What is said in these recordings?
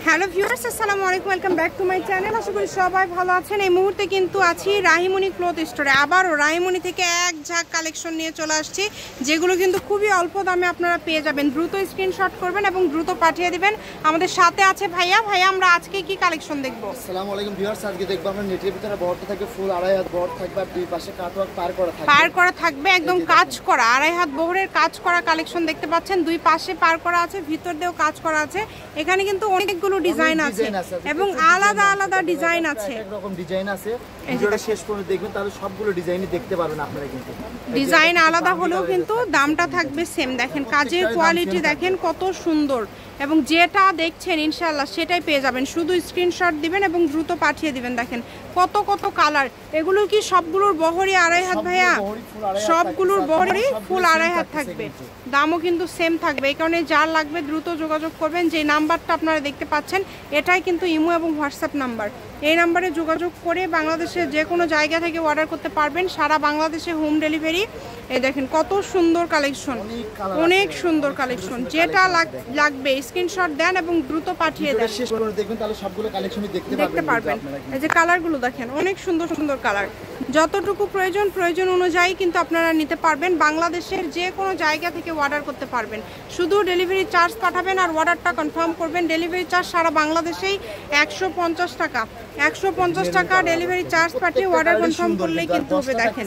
Hello viewers, আসসালামু আলাইকুম, welcome back to my channel. আশা করি সবাই ভালো আছেন। এই মুহূর্তে কিন্তু আছি রাহিমণি ক্লথ স্টোরে। আবারও রাহিমণি থেকে এক ঝাঁক কালেকশন নিয়ে চলে আসছি, যেগুলো কিন্তু খুবই অল্প দামে আপনারা পেয়ে যাবেন। দ্রুত স্ক্রিনশট করবেন এবং দ্রুত পাঠিয়ে দিবেন। আমাদের সাথে আছে ভাইয়া। ভাইয়া, আমরা আজকে কি কালেকশন দেখব? আসসালামু আলাইকুম ভিউয়ার্স, আজকে দেখব আমরা নেটের ভিতরে বড়টা থাকে ফুল আড়াই হাত বড় থাকবে আর দুই পাশে কাটওয়ার্ক পার করা থাকবে একদম কাজ করা আড়াই হাত বহরের কাজ করা কালেকশন দেখতে পাচ্ছেন। দুই পাশে পার করা আছে, ভিতর দিয়েও কাজ করা আছে। এখানে কিন্তু অনেকগুলো ডিজাইন আছে এবং আলাদা আলাদা ডিজাইন আছে, এক রকম ডিজাইন আছে। ভিডিওটা শেষ পর্যন্ত দেখবেন, তাহলে সবগুলো ডিজাইনই দেখতে পাবেন আপনারা। কিন্তু ডিজাইন আলাদা হলেও কিন্তু দামটা থাকবে সেম। দেখেন কাজের কোয়ালিটি দেখেন কত সুন্দর, এবং যেটা দেখছেন ইনশাআল্লাহ সেটাই পেয়ে যাবেন। শুধু স্ক্রিনশট দিবেন এবং দ্রুত পাঠিয়ে দিবেন। দেখেন কত কত কালার। এগুলো কি সবগুলোর বহরি আড়াই হাত ভাইয়া? সবগুলোর বহরি ফুল আড়াই হাত থাকবে, দামও কিন্তু সেম থাকবে। এই কারণে যার লাগবে দ্রুত যোগাযোগ করবেন। যে নাম্বারটা আপনারা দেখতে পাচ্ছেন এটাই কিন্তু ইমো এবং হোয়াটসঅ্যাপ নাম্বার। এই নাম্বারে যোগাযোগ করে বাংলাদেশের যে কোনো জায়গা থেকে অর্ডার করতে পারবেন, সারা বাংলাদেশে হোম ডেলিভারি। এই দেখেন কত সুন্দর কালেকশন, অনেক সুন্দর কালেকশন। যেটা লাগবে স্ক্রিনশট দেন এবং দ্রুত পাঠিয়ে দেন। শেষ পর্যন্ত দেখবেন, তাহলে সবগুলো কালেকশনই দেখতে পারবেন। এই যে কালারগুলো দেখেন, অনেক সুন্দর সুন্দর কালার। যতটুকু প্রয়োজন অনুযায়ী কিন্তু আপনারা নিতে পারবেন। বাংলাদেশের যে কোনো জায়গা থেকে অর্ডার করতে পারবেন। শুধু ডেলিভারি চার্জ পাঠাবেন আর অর্ডারটা কনফার্ম করবেন। ডেলিভারি চার্জ সারা বাংলাদেশেই 150 টাকা। 150 টাকা ডেলিভারি চার্জ পাঠিয়ে অর্ডার কনফার্ম করলেই কিন্তু হবে। দেখেন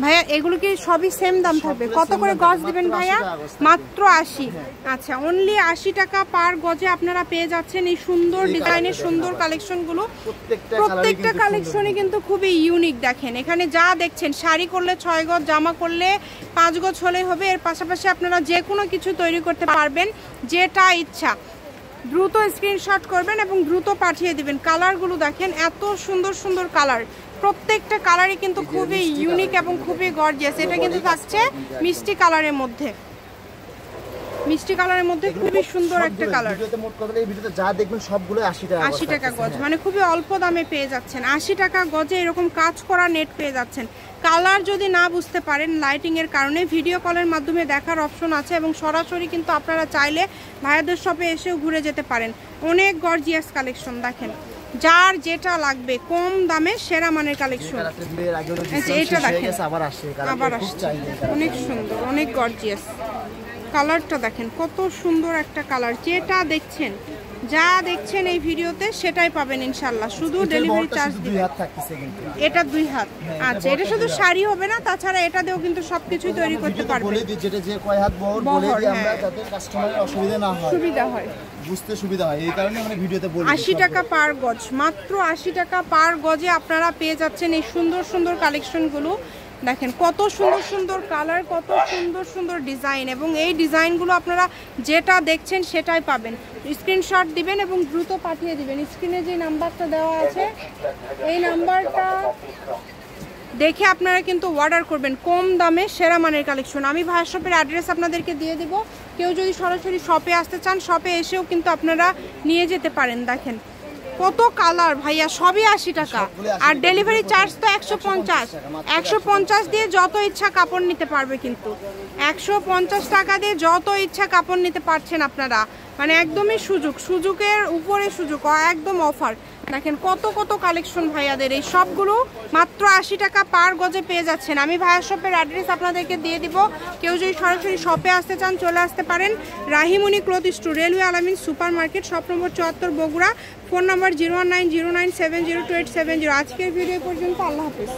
ভাইয়া, এগুলো কি সবই সেম দাম থাকবে? কত করে গজ দিবেন ভাইয়া? মাত্র 80। আচ্ছা, অনলি 80 টাকা পার গজে আপনারা পেয়ে যাচ্ছেন এই সুন্দর ডিজাইনের সুন্দর কালেকশনগুলো। প্রত্যেকটা কালেকশনই কিন্তু খুবই ইউনিক। দেখেন এখানে যা দেখছেন, শাড়ি করলে 6 গজ, জামা করলে 5 গজ হলেই হবে। এর পাশাপাশি আপনারা যে কোনো কিছু তৈরি করতে পারবেন, যেটা ইচ্ছা। দ্রুত স্ক্রিনশট করবেন এবং দ্রুত পাঠিয়ে দিবেন। কালারগুলো দেখেন, এত সুন্দর সুন্দর কালার। প্রত্যেকটা কালারই কিন্তু খুবই ইউনিক এবং খুবই গর্জিয়াস। এটা কিন্তু থাকছে মিষ্টি কালারের মধ্যে, মিষ্টি কালারের মধ্যে খুবই সুন্দর একটা কালার। মোট কথা এই ভিডিওতে যা দেখবেন সবগুলো 80 টাকা গজ, মানে খুবই অল্প দামে পেয়ে যাচ্ছেন। 80 টাকা গজে এরকম কাজ করা নেট পেয়ে যাচ্ছেন। কালার যদি না বুঝতে পারেন লাইটিং এর কারণে, ভিডিও কলের মাধ্যমে দেখার অপশন আছে এবং সরাসরি কিন্তু আপনারা চাইলে ভাইয়াদের শপে এসেও ঘুরে যেতে পারেন। অনেক গর্জিয়াস কালেকশন। দেখেন যার যেটা লাগবে কম দামে সেরা মানের কালেকশন। এটা দেখেন আবার আসছে, অনেক সুন্দর, অনেক গর্জিয়াস। কালারটা দেখেন কত সুন্দর একটা কালার। যেটা দেখছেন, যা দেখছেন এই ভিডিওতে সেটাই পাবেন ইনশাআল্লাহ। শুধু ডেলিভারি চার্জ দিবেন। এটা 2 হাত। আচ্ছা, এটা শুধু শাড়ি হবে না, তাছাড়া এটা দিয়েও কিন্তু সবকিছুই তৈরি করতে পারবেন। যেটা যে কয় হাত বহর বলে দিই আমরা, যাতে কাস্টমারের অসুবিধা না হয়, সুবিধা হয়, বুঝতে সুবিধা হয়। এই কারণে আমরা ভিডিওতে বলি 80 টাকা পার গজ। মাত্র 80 টাকা পার গজে আপনারা পেয়ে যাচ্ছেন এই সুন্দর সুন্দর কালেকশনগুলো। দেখেন কত সুন্দর সুন্দর কালার, কত সুন্দর সুন্দর ডিজাইন, এবং এই ডিজাইনগুলো আপনারা যেটা দেখছেন সেটাই পাবেন। স্ক্রিনশট দিবেন এবং দ্রুত পাঠিয়ে দিবেন। স্ক্রিনে যে নাম্বারটা দেওয়া আছে এই নাম্বারটা দেখে আপনারা কিন্তু অর্ডার করবেন। কম দামে সেরা মানের কালেকশন। আমি ভাইয়া শপের অ্যাড্রেস আপনাদেরকে দিয়ে দিব। কেউ যদি সরাসরি শপে আসতে চান, শপে এসেও কিন্তু আপনারা নিয়ে যেতে পারেন। দেখেন কত কালার ভাইয়া, সবই 80 টাকা। আর ডেলিভারি চার্জ তো 150। 150 দিয়ে যত ইচ্ছা কাপড় নিতে পারবে। কিন্তু 150 টাকা দিয়ে যত ইচ্ছা কাপড় নিতে পারছেন আপনারা, মানে একদমই সুযোগের উপরে সুযোগ, একদম অফার। দেখেন কত কত কালেকশন ভাইয়াদের। এই সবগুলো মাত্র 80 টাকা পার গজে পেয়ে যাচ্ছেন। আমি ভাইয়া শপের অ্যাড্রেস আপনাদেরকে দিয়ে দিব। কেউ যদি সরাসরি শপে আসতে চান চলে আসতে পারেন। রাহিমণি ক্লথ স্টোর, রেলওয়ে আলামিন super market, shop number 74, Bogura. Phone নম্বর 01909702870। আজকের ভিডিও পর্যন্ত। আল্লাহ হাফেজ।